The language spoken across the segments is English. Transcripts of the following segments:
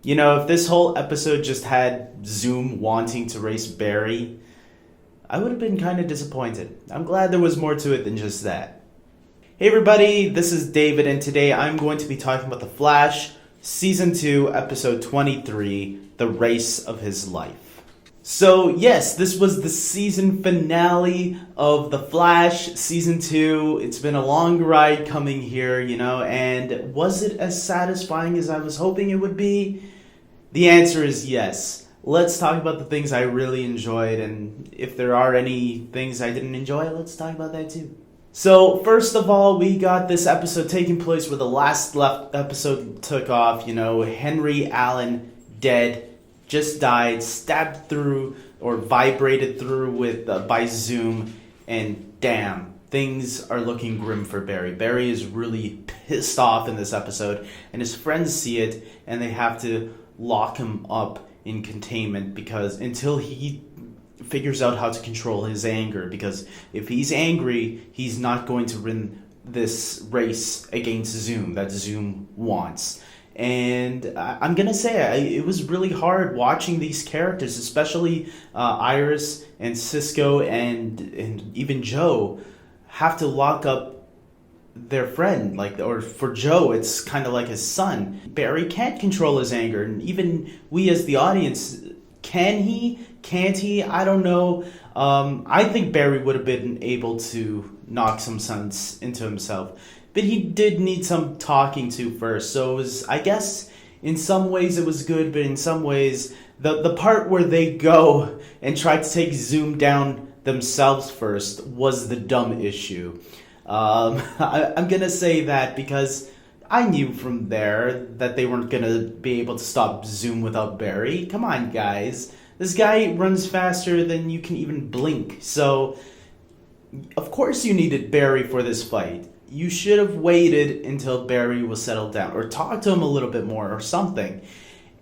You know, if this whole episode just had Zoom wanting to race Barry, I would have been kind of disappointed. I'm glad there was more to it than just that. Hey everybody, this is David, and today I'm going to be talking about The Flash, Season 2, Episode 23, The Race of His Life. So, yes, this was the season finale of The Flash, Season 2. It's been a long ride coming here, and was it as satisfying as I was hoping it would be? The answer is yes. Let's talk about the things I really enjoyed, and if there are any things I didn't enjoy, let's talk about that too. So, first of all, we got this episode taking place where the last left episode took off. Henry Allen dead, just died, stabbed through or vibrated through with by Zoom, and damn, things are looking grim for Barry. Barry is really pissed off in this episode, and his friends see it, and they have to lock him up in containment because until he figures out how to control his anger, because if he's angry, he's not going to win this race against Zoom that Zoom wants. And I'm gonna say it was really hard watching these characters, especially Iris and Cisco and even Joe, have to lock up their friend. Or for Joe, it's kind of like his son. Barry can't control his anger, and even we as the audience, can he? Can't he? I don't know. I think Barry would have been able to knock some sense into himself. But he did need some talking to first. So it was, I guess, in some ways it was good, but in some ways, the part where they go and try to take Zoom down themselves first was the dumb issue. I'm going to say that because I knew from there that they weren't going to be able to stop Zoom without Barry. Come on, guys. This guy runs faster than you can even blink. So, of course you needed Barry for this fight. You should have waited until Barry was settled down, or talked to him a little bit more, or something.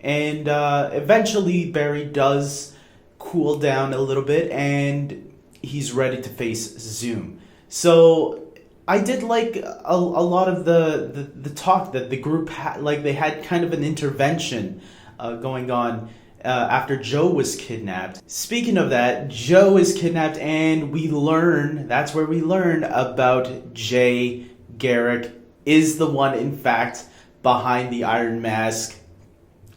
And eventually, Barry does cool down a little bit, and he's ready to face Zoom. So I did like a lot of the talk that the group had. Like, they had kind of an intervention going on after Joe was kidnapped. Speaking of that, Joe is kidnapped, and that's where we learn about Jay Garrick is the one, in fact, behind the Iron Mask,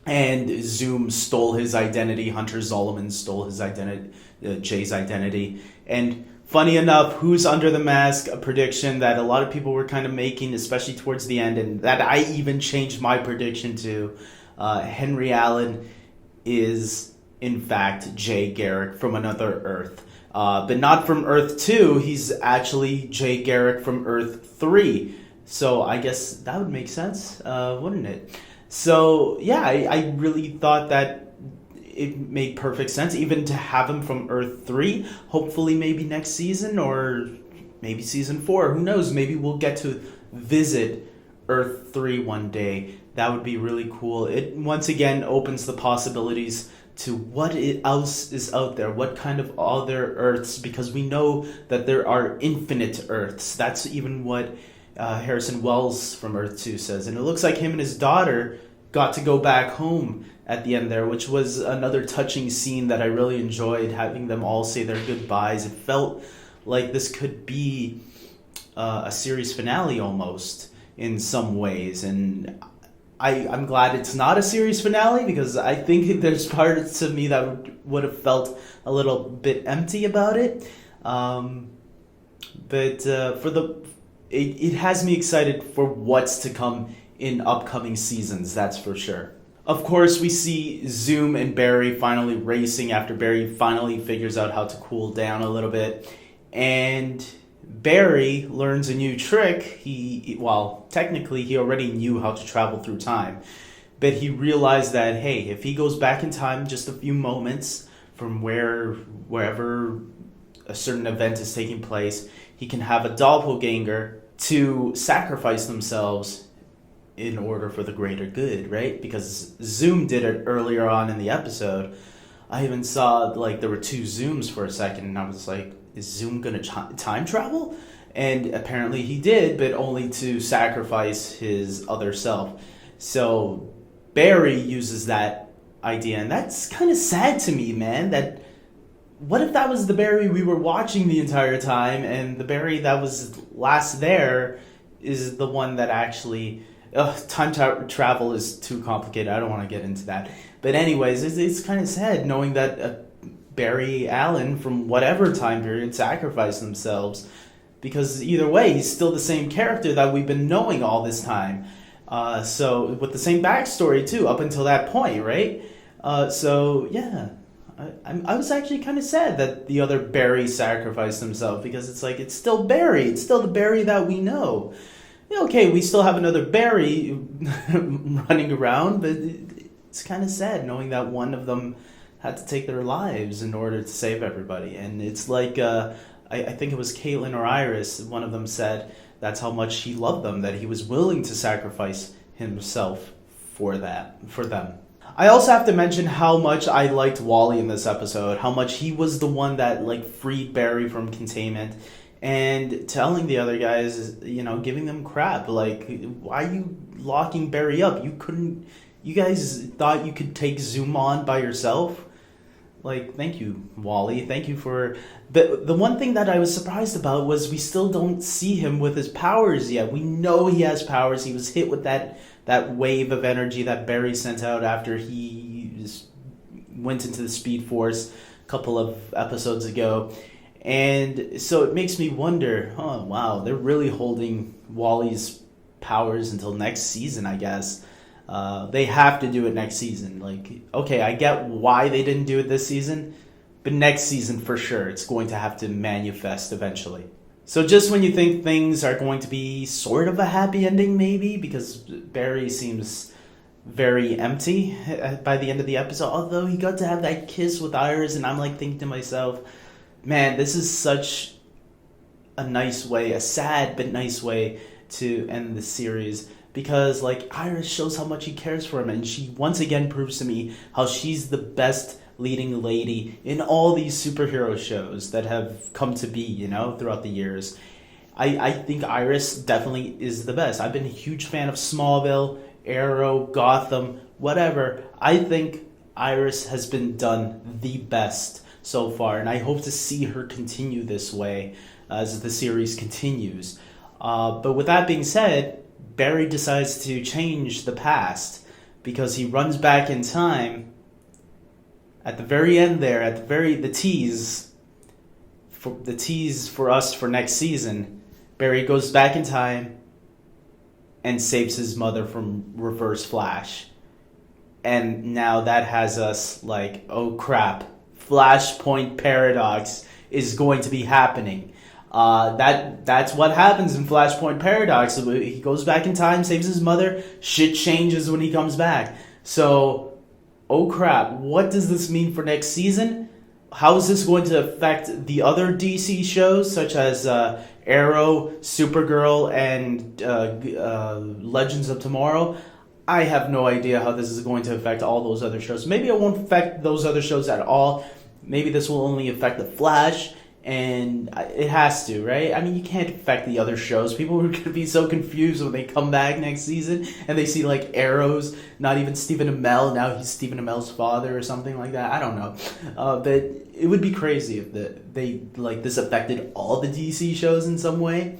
and Zoom stole his identity. Hunter Zolomon stole his identity, Jay's identity. And funny enough, who's under the mask? A prediction that a lot of people were kind of making, especially towards the end, and that I even changed my prediction to. Henry Allen is, in fact, Jay Garrick from another Earth. But not from Earth 2, he's actually Jay Garrick from Earth 3. So I guess that would make sense, wouldn't it? So, yeah, I really thought that it made perfect sense, even to have him from Earth 3. Hopefully maybe next season, or maybe season 4. Who knows? Maybe we'll get to visit Earth 3 one day. That would be really cool. It once again opens the possibilities to what else is out there, what kind of other Earths, because we know that there are infinite Earths. That's even what Harrison Wells from Earth 2 says. And it looks like him and his daughter got to go back home at the end there, which was another touching scene that I really enjoyed, having them all say their goodbyes. It felt like this could be a series finale almost in some ways, and I'm glad it's not a series finale, because I think there's parts of me that would have felt a little bit empty about it. But it has me excited for what's to come in upcoming seasons, that's for sure. Of course, we see Zoom and Barry finally racing after Barry finally figures out how to cool down a little bit. And Barry learns a new trick. Technically he already knew how to travel through time, but he realized that, hey, if he goes back in time just a few moments from wherever a certain event is taking place, he can have a doppelganger to sacrifice themselves in order for the greater good, right? Because Zoom did it earlier on in the episode. I even saw, there were two Zooms for a second, and I was like, is Zoom going to time travel? And apparently he did, but only to sacrifice his other self. So Barry uses that idea, and that's kind of sad to me, man. That what if that was the Barry we were watching the entire time, and the Barry that was last there is the one that actually. Travel is too complicated. I don't want to get into that. But anyways, it's kind of sad knowing that Barry Allen from whatever time period sacrificed themselves, because either way, he's still the same character that we've been knowing all this time. So with the same backstory too, up until that point, right? So yeah, I was actually kind of sad that the other Barry sacrificed himself, because it's like it's still Barry, it's still the Barry that we know. Okay, we still have another Barry running around, but it's kind of sad knowing that one of them had to take their lives in order to save everybody. And it's like, I think it was Caitlin or Iris, one of them said that's how much he loved them, that he was willing to sacrifice himself for them. I also have to mention how much I liked Wally in this episode, how much he was the one that like freed Barry from containment. And telling the other guys, giving them crap. Like, why are you locking Barry up? You guys thought you could take Zoom on by yourself? Like, thank you, Wally. Thank you for... But the one thing that I was surprised about was we still don't see him with his powers yet. We know he has powers. He was hit with that wave of energy that Barry sent out after he went into the Speed Force a couple of episodes ago. And so it makes me wonder, oh, wow, they're really holding Wally's powers until next season, I guess. They have to do it next season. Like, okay, I get why they didn't do it this season, but next season for sure, it's going to have to manifest eventually. So just when you think things are going to be sort of a happy ending, maybe, because Barry seems very empty by the end of the episode, although he got to have that kiss with Iris, and I'm like thinking to myself, man, this is such a nice way, a sad but nice way to end the series, because like Iris shows how much he cares for him, and she once again proves to me how she's the best leading lady in all these superhero shows that have come to be, throughout the years. I think Iris definitely is the best. I've been a huge fan of Smallville, Arrow, Gotham, whatever. I think Iris has been done the best so far, and I hope to see her continue this way as the series continues. But with that being said, Barry decides to change the past because he runs back in time. At the very end there, the tease for us for next season, Barry goes back in time and saves his mother from Reverse Flash. And now that has us like, oh crap, Flashpoint Paradox is going to be happening. That's what happens in Flashpoint Paradox. He goes back in time, saves his mother, shit changes when he comes back. So, oh crap, what does this mean for next season? How is this going to affect the other DC shows, such as Arrow, Supergirl, and Legends of Tomorrow? I have no idea how this is going to affect all those other shows. Maybe it won't affect those other shows at all. Maybe this will only affect The Flash, and it has to, right? I mean, you can't affect the other shows. People are going to be so confused when they come back next season and they see, like, Arrow's not even Stephen Amell. Now he's Stephen Amell's father or something like that. I don't know. But it would be crazy if this affected all the DC shows in some way.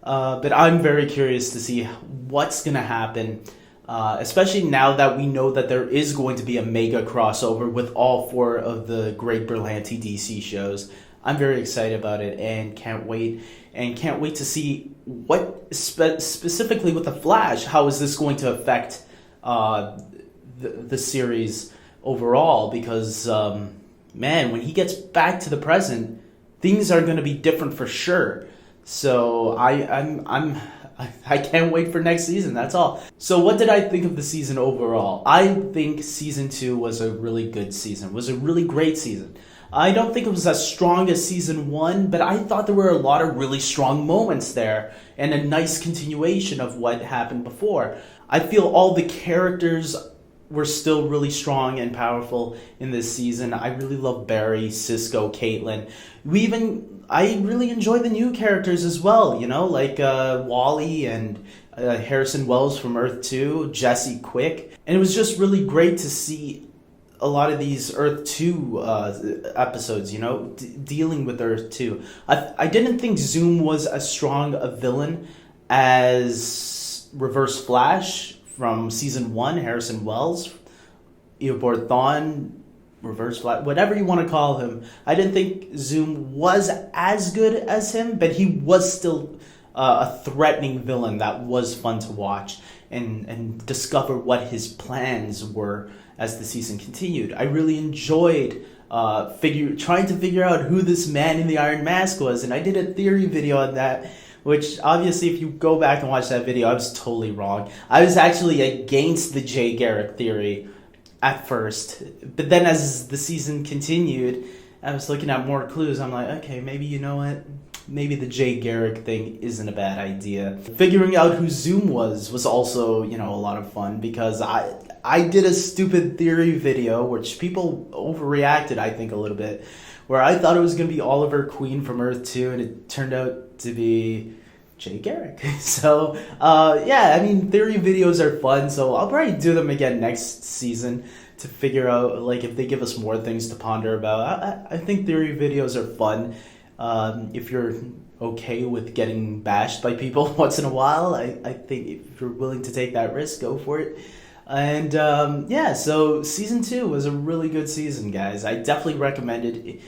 But I'm very curious to see what's going to happen. Especially now that we know that there is going to be a mega crossover with all 4 of the Greg Berlanti DC shows. I'm very excited about it and can't wait. And can't wait to see what, specifically with The Flash, how is this going to affect the series overall? Because, man, when he gets back to the present, things are going to be different for sure. So I can't wait for next season, that's all. So what did I think of the season overall? I think season 2 was a really good season, was a really great season. I don't think it was as strong as season 1, but I thought there were a lot of really strong moments there and a nice continuation of what happened before. I feel all the characters were still really strong and powerful in this season. I really love Barry, Cisco, Caitlin. I really enjoy the new characters as well, like Wally and Harrison Wells from Earth 2, Jesse Quick. And it was just really great to see a lot of these Earth 2 episodes, dealing with Earth 2. I didn't think Zoom was as strong a villain as Reverse Flash from Season 1, Harrison Wells, Eobard Thawne, Reverse Flash, whatever you want to call him. I didn't think Zoom was as good as him, but he was still a threatening villain that was fun to watch and discover what his plans were as the season continued. I really enjoyed trying to figure out who this man in the Iron Mask was, and I did a theory video on that, which obviously if you go back and watch that video, I was totally wrong. I was actually against the Jay Garrick theory at first, but then as the season continued, I was looking at more clues. I'm like, okay, maybe you know what? Maybe the Jay Garrick thing isn't a bad idea. Figuring out who Zoom was also, a lot of fun, because I did a stupid theory video, which people overreacted, I think, a little bit, where I thought it was going to be Oliver Queen from Earth 2, and it turned out to be Jay Garrick. So, theory videos are fun, so I'll probably do them again next season to figure out, if they give us more things to ponder about. I think theory videos are fun. If you're okay with getting bashed by people once in a while, I think if you're willing to take that risk, go for it. And so Season 2 was a really good season, guys. I definitely recommend it.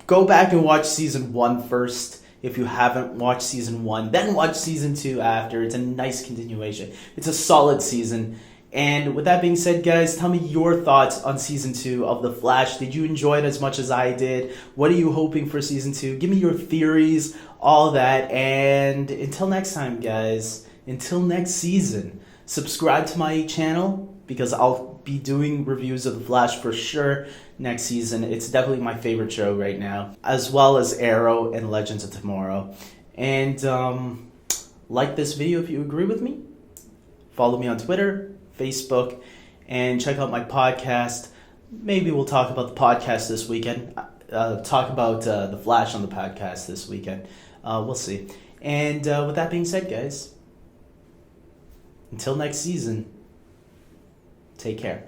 Go back and watch Season 1 first. If you haven't watched Season 1, then watch Season 2 after. It's a nice continuation. It's a solid season. And with that being said, guys, tell me your thoughts on Season 2 of The Flash. Did you enjoy it as much as I did? What are you hoping for Season 2? Give me your theories, all that. And until next time, guys, until next season, subscribe to my channel, because I'll be doing reviews of The Flash for sure next season. It's definitely my favorite show right now, as well as Arrow and Legends of Tomorrow. And like this video if you agree with me. Follow me on Twitter, Facebook, and check out my podcast. Maybe we'll talk about the podcast this weekend. Talk about The Flash on the podcast this weekend. We'll see. And with that being said, guys, until next season, take care.